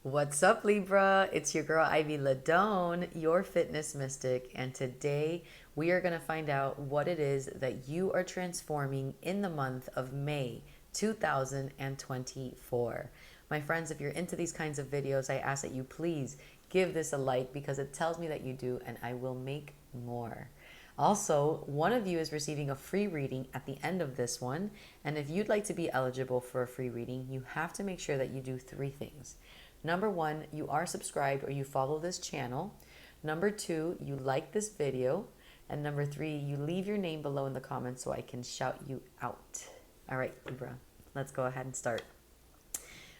What's up, Libra? It's your girl, Ivy Ladone, your fitness mystic. And today we are going to find out what it is that you are transforming in the month of May 2024. My friends, if you're into these kinds of videos, I ask that you please give this a like because it tells me that you do, and I will make more. Also, one of you is receiving a free reading at the end of this one. And if you'd like to be eligible for a free reading, you have to make sure that you do three things. Number one, you are subscribed or you follow this channel. Number two, you like this video. And number three, you leave your name below in the comments so I can shout you out. All right, Libra, let's go ahead and start.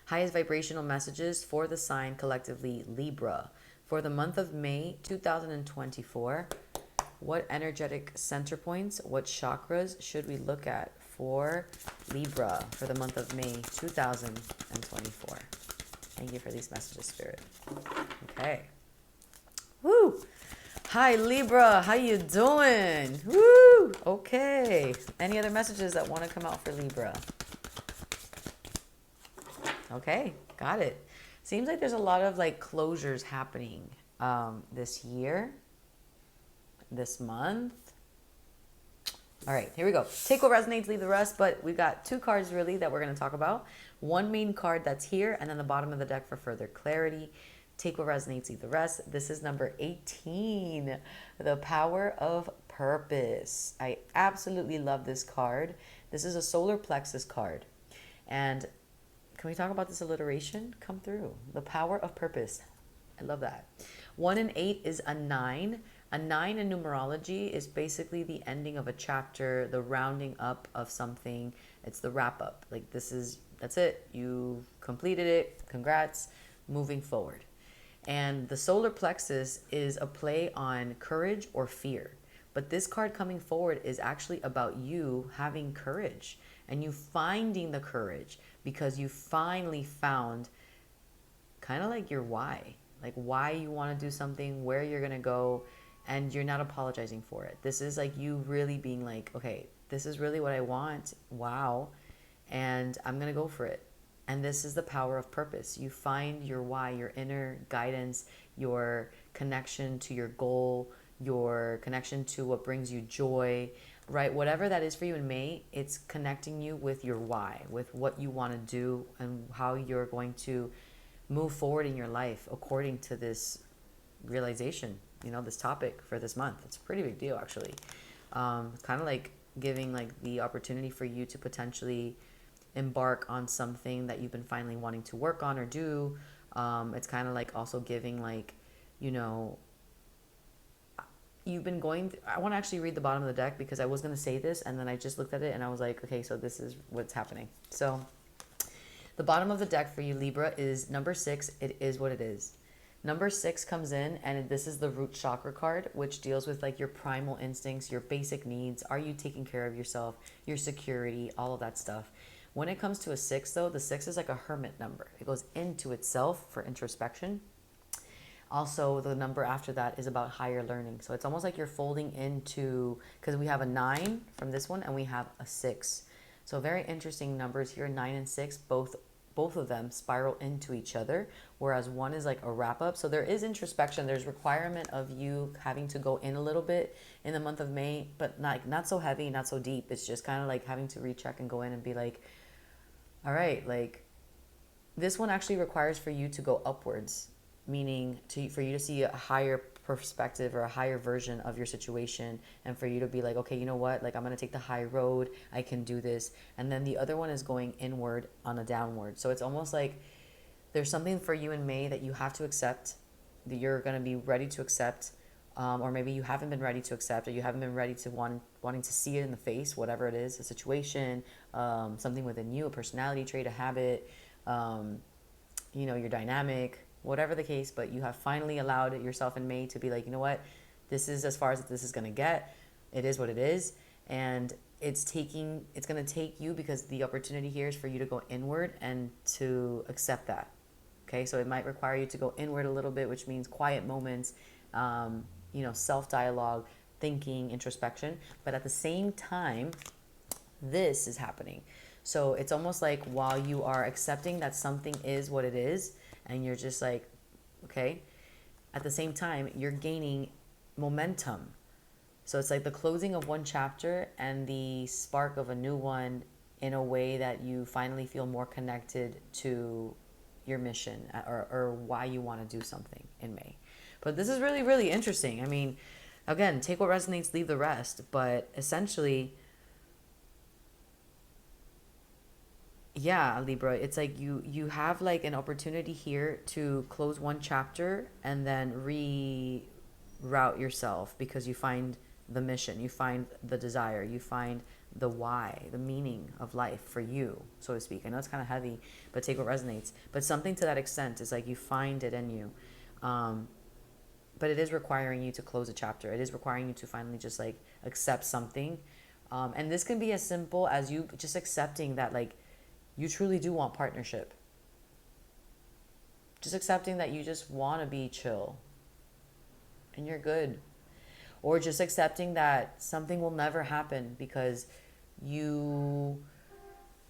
Highest vibrational messages for the sign collectively Libra. For the month of May 2024, what energetic center points, what chakras should we look at for Libra for the month of May 2024? Thank you for these messages, Spirit. Okay. Woo! Hi, Libra. How you doing? Woo! Okay. Any other messages that want to come out for Libra? Okay, got it. Seems like there's a lot of like closures happening this year, this month. All right, here we go. Take what resonates, leave the rest. But we've got two cards really that we're going to talk about. One main card that's here, and then the bottom of the deck for further clarity. Take what resonates, leave the rest. This is number 18, the power of purpose. I absolutely love this card. This is a solar plexus card. And can we talk about this alliteration? Come through. The power of purpose. I love that. 1 and 8 is a 9. A 9 in numerology is basically the ending of a chapter, the rounding up of something. It's the wrap up. Like that's it. You completed it. Congrats. Moving forward. And the solar plexus is a play on courage or fear. But this card coming forward is actually about you having courage and you finding the courage because you finally found kind of like your why. Like why you want to do something, where you're going to go, and you're not apologizing for it. This is like you really being like, okay, this is really what I want. Wow. And I'm going to go for it. And this is the power of purpose. You find your why, your inner guidance, your connection to your goal, your connection to what brings you joy, right? Whatever that is for you in May, it's connecting you with your why, with what you want to do and how you're going to move forward in your life according to this realization, this topic for this month. It's a pretty big deal, actually. It's kind of like giving like the opportunity for you to potentially embark on something that you've been finally wanting to work on or do. It's kind of like also giving like, you've been going I want to actually read the bottom of the deck because I was going to say this and then I just looked at it and I was like, okay, so this is what's happening. So the bottom of the deck for you, Libra, is number 6. It is what it is. Number 6 comes in, and this is the root chakra card, which deals with like your primal instincts, your basic needs. Are you taking care of yourself, your security, all of that stuff? When it comes to a 6, though, the 6 is like a hermit number. It goes into itself for introspection. Also, the number after that is about higher learning. So it's almost like you're folding into, because we have a 9 from this one and we have a 6. So very interesting numbers here, 9 and 6, both of them spiral into each other, whereas one is like a wrap up. So there is introspection. There's requirement of you having to go in a little bit in the month of May, but not so heavy, not so deep. It's just kind of like having to recheck and go in and be like, all right, like this one actually requires for you to go upwards, meaning for you to see a higher perspective or a higher version of your situation, and for you to be like, okay, you know what, like I'm gonna take the high road, I can do this. And then the other one is going inward on a downward. So it's almost like there's something for you in May that you have to accept, that you're gonna be ready to accept, or maybe you haven't been ready to accept, or you haven't been ready to wanting to see it in the face, whatever it is, a situation, something within you, a personality trait, a habit, your dynamic, whatever the case. But you have finally allowed yourself in May to be like, you know what, this is as far as this is going to get. It is what it is. And it's going to take you, because the opportunity here is for you to go inward and to accept that. Okay, so it might require you to go inward a little bit, which means quiet moments, self-dialogue, thinking, introspection. But at the same time, this is happening. So it's almost like while you are accepting that something is what it is, and you're just like, okay. At the same time, you're gaining momentum. So it's like the closing of one chapter and the spark of a new one, in a way that you finally feel more connected to your mission, or why you want to do something in May. But this is really, really interesting. I mean, again, take what resonates, leave the rest. But essentially, yeah, Libra, it's like you have like an opportunity here to close one chapter and then reroute yourself, because you find the mission, you find the desire, you find the why, the meaning of life for you, so to speak. I know it's kind of heavy, but take what resonates. But something to that extent is like you find it in you. But it is requiring you to close a chapter. It is requiring you to finally just like accept something. And this can be as simple as you just accepting that like you truly do want partnership. Just accepting that you just want to be chill and you're good. Or just accepting that something will never happen because you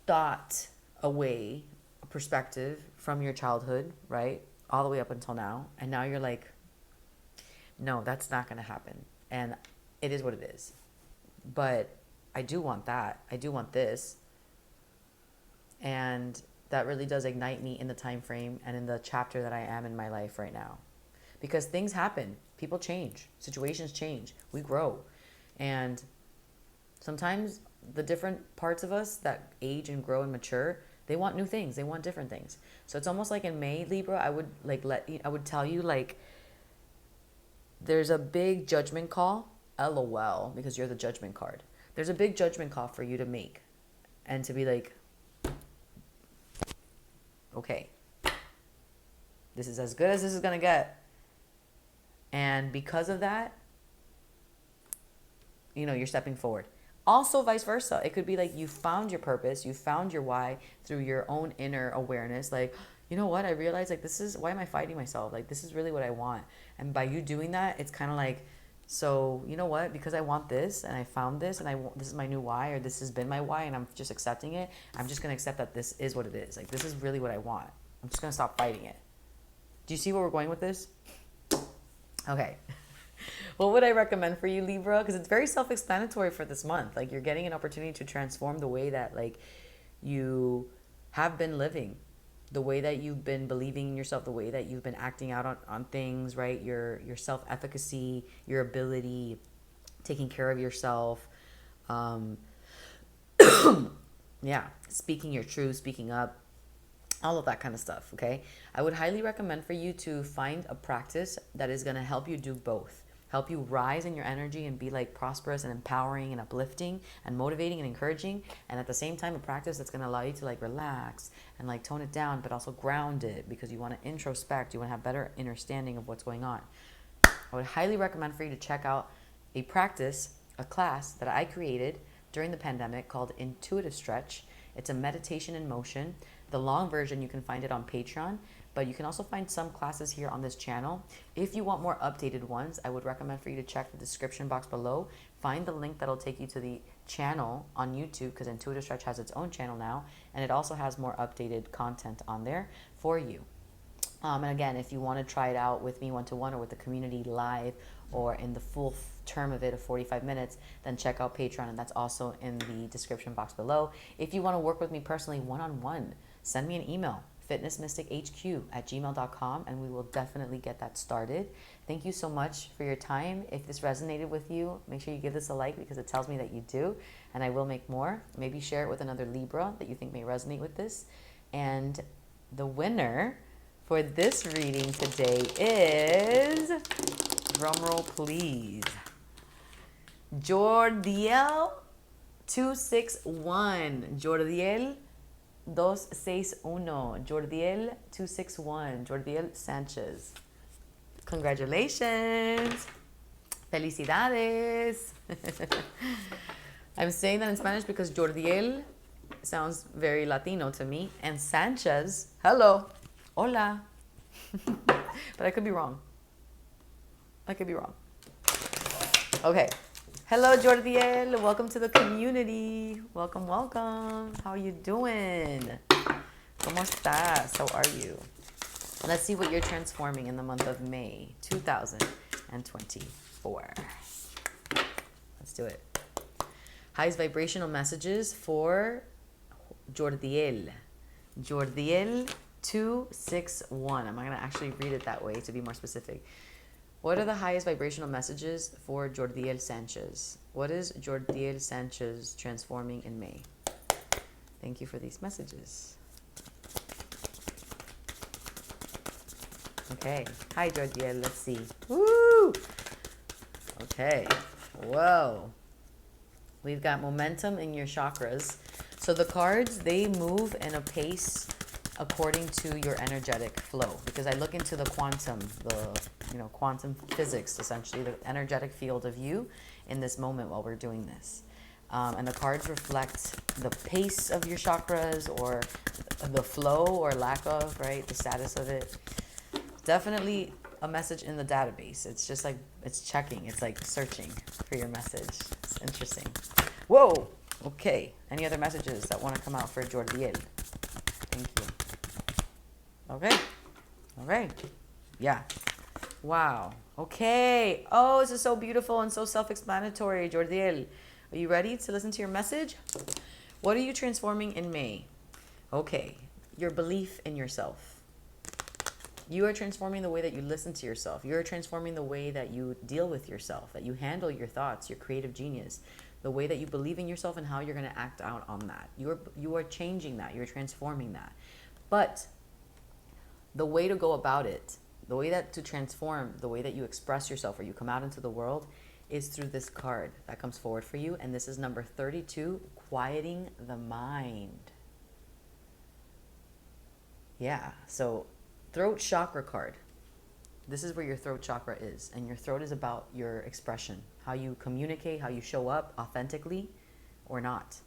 thought away a perspective from your childhood, right? All the way up until now. And now you're like, no, that's not going to happen. And it is what it is. But I do want that. I do want this. And that really does ignite me in the time frame and in the chapter that I am in my life right now. Because things happen. People change. Situations change. We grow. And sometimes the different parts of us that age and grow and mature, they want new things. They want different things. So it's almost like in May, Libra, I would tell you like there's a big judgment call, LOL, because you're the judgment card. There's a big judgment call for you to make and to be like, okay, this is as good as this is going to get. And because of that, you're stepping forward. Also, vice versa. It could be like you found your purpose, you found your why through your own inner awareness. Like, you know what? I realized like why am I fighting myself? Like, this is really what I want. And by you doing that, it's kind of like, so you know what? Because I want this and I found this and this is my new why, or this has been my why, and I'm just accepting it. I'm just going to accept that this is what it is. Like, this is really what I want. I'm just going to stop fighting it. Do you see where we're going with this? Okay. What would I recommend for you, Libra? Because it's very self-explanatory for this month. Like, you're getting an opportunity to transform the way that like you have been living, the way that you've been believing in yourself, the way that you've been acting out on things, right? Your self-efficacy, your ability, taking care of yourself. Yeah, speaking your truth, speaking up, all of that kind of stuff, okay? I would highly recommend for you to find a practice that is going to help you do both. Help you rise in your energy and be like prosperous and empowering and uplifting and motivating and encouraging. And at the same time, a practice that's going to allow you to like relax and like tone it down, but also ground it, because you want to introspect. You want to have better understanding of what's going on. I would highly recommend for you to check out a class that I created during the pandemic called Intuitive Stretch. It's a meditation in motion. The long version, you can find it on Patreon, but you can also find some classes here on this channel. If you want more updated ones, I would recommend for you to check the description box below. Find the link that'll take you to the channel on YouTube, because Intuitive Stretch has its own channel now, and it also has more updated content on there for you. And again, if you want to try it out with me one-to-one or with the community live or in the full term of it of 45 minutes, then check out Patreon, and that's also in the description box below. If you want to work with me personally one-on-one, send me an email, FitnessMysticHQ@gmail.com, and we will definitely get that started. Thank you so much for your time. If this resonated with you, make sure you give this a like, because it tells me that you do, and I will make more. Maybe share it with another Libra that you think may resonate with this. And the winner for this reading today is, drumroll please, Jordal 261. Jordal 261. Jordal 261. Jordal Sanchez. Congratulations. Felicidades. I'm saying that in Spanish because Jordal sounds very Latino to me. And Sanchez, hello, hola. But I could be wrong. Okay. Hello, Jordal. Welcome to the community. Welcome, welcome. How are you doing? ¿Cómo estás? How are you? Let's see what you're transforming in the month of May 2024. Let's do it. Highest vibrational messages for Jordal. Jordal 261. I'm not going to actually read it that way to be more specific. What are the highest vibrational messages for Jordal Sanchez? What is Jordal Sanchez transforming in May? Thank you for these messages. Okay. Hi, Jordal. Let's see. Woo! Okay. Whoa. We've got momentum in your chakras. So the cards, they move in a pace according to your energetic flow. Because I look into the quantum, quantum physics, essentially, the energetic field of you in this moment while we're doing this. And the cards reflect the pace of your chakras or the flow or lack of, right? The status of it. Definitely a message in the database. It's just like, it's checking. It's like searching for your message. It's interesting. Whoa. Okay. Any other messages that want to come out for Jordal? Thank you. Okay. Okay. Yeah. Wow. Okay. Oh, this is so beautiful and so self-explanatory, Jordal. Are you ready to listen to your message? What are you transforming in May? Okay. Your belief in yourself. You are transforming the way that you listen to yourself. You are transforming the way that you deal with yourself, that you handle your thoughts, your creative genius, the way that you believe in yourself and how you're going to act out on that. You are changing that. You're transforming that. But the way to go about it, the way that to transform, the way that you express yourself or you come out into the world is through this card that comes forward for you. And this is number 32, quieting the mind. Yeah, so throat chakra card. This is where your throat chakra is. And your throat is about your expression, how you communicate, how you show up authentically or not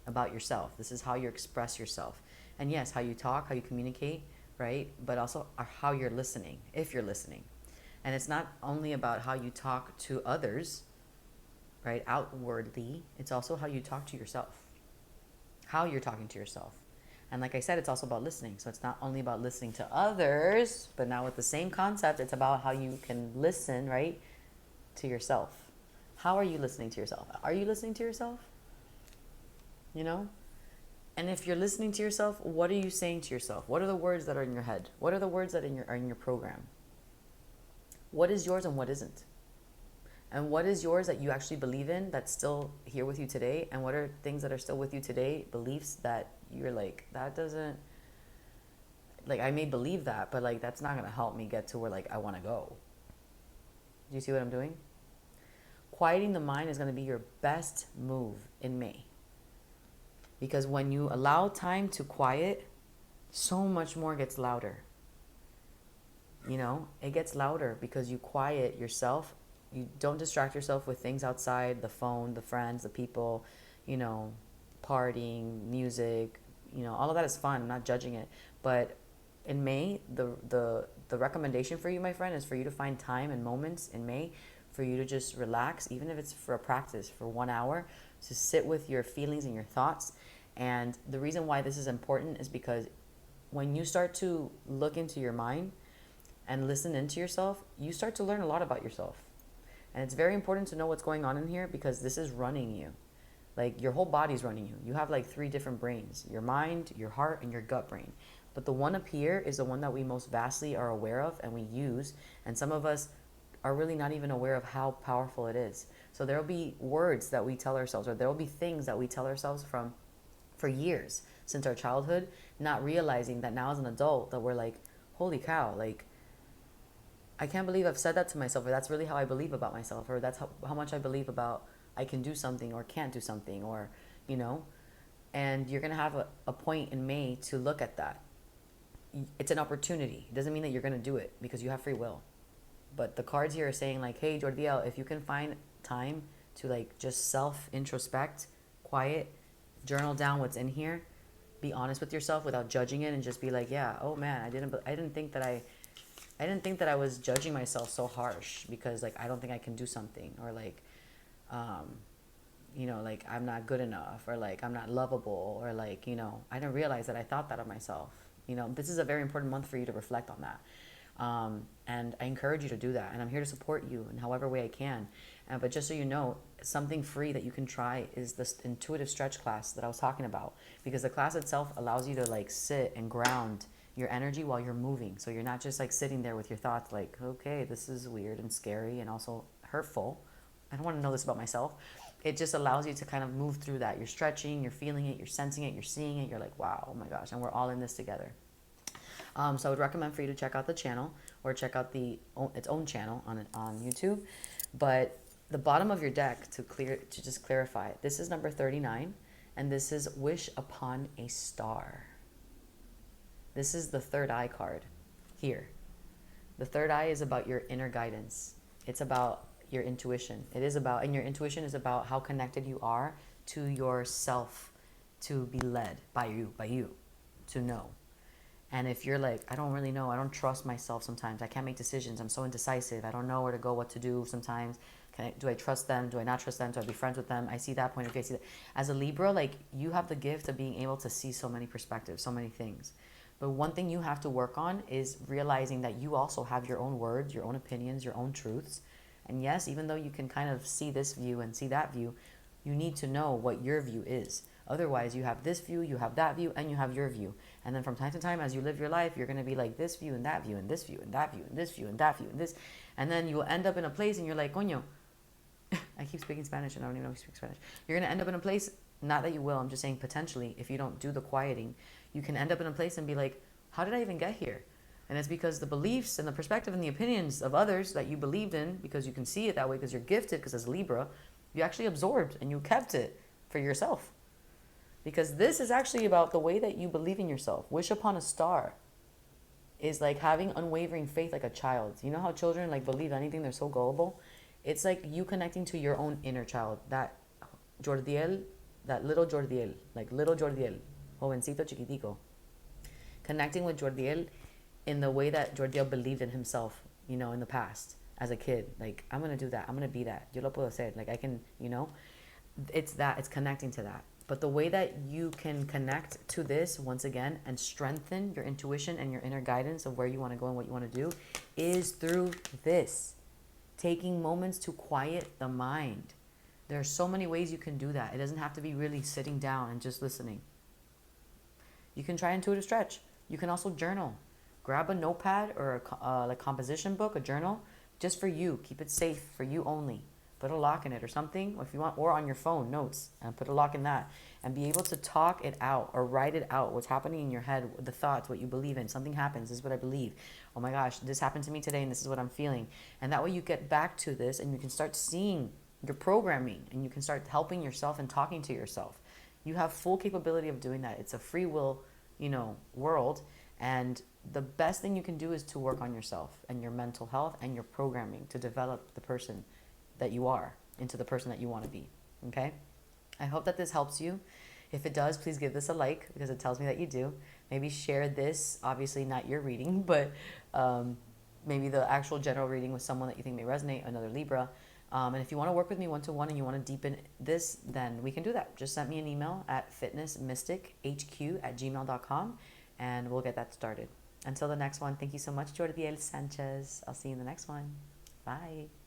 about yourself. This is how you express yourself. And yes, how you talk, how you communicate, right? But also how you're listening, if you're listening. And it's not only about how you talk to others, right, outwardly. It's also how you talk to yourself, how you're talking to yourself. And like I said, it's also about listening. So it's not only about listening to others, but now with the same concept, it's about how you can listen, right, to yourself. How are you listening to yourself? Are you listening to yourself? You know? And if you're listening to yourself, what are you saying to yourself? What are the words that are in your head? What are the words that are in your program? What is yours and what isn't? And what is yours that you actually believe in that's still here with you today? And what are things that are still with you today, beliefs that you're like, that doesn't, like, I may believe that, but like, that's not going to help me get to where like I want to go. Do you see what I'm doing? Quieting the mind is going to be your best move in May. Because when you allow time to quiet, so much more gets louder. You know, it gets louder because you quiet yourself. You don't distract yourself with things outside, the phone, the friends, the people, you know, partying, music, you know, all of that is fun. I'm not judging it. But in May, the recommendation for you, my friend, is for you to find time and moments in May for you to just relax, even if it's for a practice for 1 hour, to sit with your feelings and your thoughts. And the reason why this is important is because when you start to look into your mind and listen into yourself, you start to learn a lot about yourself. And it's very important to know what's going on in here because this is running you. Like, your whole body's running you. You have like 3 different brains: your mind, your heart, and your gut brain. But the one up here is the one that we most vastly are aware of and we use. And some of us are really not even aware of how powerful it is. So there'll be words that we tell ourselves, or there'll be things that we tell ourselves for years since our childhood, not realizing that now as an adult that we're like, holy cow, like, I can't believe I've said that to myself, or that's really how I believe about myself, or that's how much I believe about I can do something or can't do something, or, you know. And you're going to have a point in May to look at that. It's an opportunity. It doesn't mean that you're going to do it because you have free will. But the cards here are saying like, hey, Jordal, if you can find time to like just self-introspect, quiet, journal down what's in here, be honest with yourself without judging it, and just be like, yeah, oh man, I didn't think that I was judging myself so harsh because like I don't think I can do something, or like you know, like I'm not good enough, or like I'm not lovable, or like, you know, I didn't realize that I thought that of myself. You know, this is a very important month for you to reflect on that. And I encourage you to do that. And I'm here to support you in however way I can. But just so you know, something free that you can try is this intuitive stretch class that I was talking about. Because the class itself allows you to like sit and ground your energy while you're moving. So you're not just like sitting there with your thoughts like, okay, this is weird and scary and also hurtful. I don't want to know this about myself. It just allows you to kind of move through that. You're stretching, you're feeling it, you're sensing it, you're seeing it. You're like, wow, oh my gosh, and we're all in this together. So I would recommend for you to check out the channel or check out its own channel on YouTube. But the bottom of your deck, to just clarify, this is number 39, and this is Wish Upon a Star. This is the third eye card here. The third eye is about your inner guidance. It's about your intuition. And your intuition is about how connected you are to yourself, to be led by you, to know. And if you're like, I don't really know, I don't trust myself sometimes, I can't make decisions, I'm so indecisive, I don't know where to go, what to do sometimes, do I trust them, do I not trust them, do I be friends with them, I see that point of view, I see that. As a Libra, like, you have the gift of being able to see so many perspectives, so many things. But one thing you have to work on is realizing that you also have your own words, your own opinions, your own truths. And yes, even though you can kind of see this view and see that view, you need to know what your view is. Otherwise, you have this view, you have that view, and you have your view. And then from time to time, as you live your life, you're going to be like this view and that view and this view and that view and this view and that view and this. And then you will end up in a place and you're like, coño. I keep speaking Spanish and I don't even know if you speak Spanish. You're going to end up in a place, not that you will, I'm just saying potentially, if you don't do the quieting, you can end up in a place and be like, how did I even get here? And it's because the beliefs and the perspective and the opinions of others that you believed in, because you can see it that way, because you're gifted, because as Libra, you actually absorbed and you kept it for yourself. Because this is actually about the way that you believe in yourself. Wish upon a star is like having unwavering faith like a child. You know how children like believe anything, they're so gullible? It's like you connecting to your own inner child. That Jordal, that little Jordal, like little Jordal, jovencito chiquitico. Connecting with Jordal in the way that Jordal believed in himself, you know, in the past as a kid. Like, I'm going to do that. I'm going to be that. Yo lo puedo hacer. Like, I can, you know, it's that. It's connecting to that. But the way that you can connect to this, once again, and strengthen your intuition and your inner guidance of where you want to go and what you want to do is through this. Taking moments to quiet the mind. There are so many ways you can do that. It doesn't have to be really sitting down and just listening. You can try intuitive stretch. You can also journal. Grab a notepad or a like composition book, a journal, just for you. Keep it safe for you only. Put a lock in it or something, if you want, or on your phone, notes, and put a lock in that. And be able to talk it out or write it out, what's happening in your head, the thoughts, what you believe in. Something happens, this is what I believe. Oh my gosh, this happened to me today and this is what I'm feeling. And that way you get back to this and you can start seeing your programming and you can start helping yourself and talking to yourself. You have full capability of doing that. It's a free will, you know, world. And the best thing you can do is to work on yourself and your mental health and your programming to develop the person that you are into the person that you want to be. Okay? I hope that this helps you. If it does, please give this a like because it tells me that you do. Maybe share this, obviously not your reading, but maybe the actual general reading with someone that you think may resonate, another Libra. And if you want to work with me one-to-one and you want to deepen this, then we can do that. Just send me an email at FitnessMysticHQ@gmail.com and we'll get that started. Until the next one, thank you so much, Jordal Sanchez. I'll see you in the next one. Bye.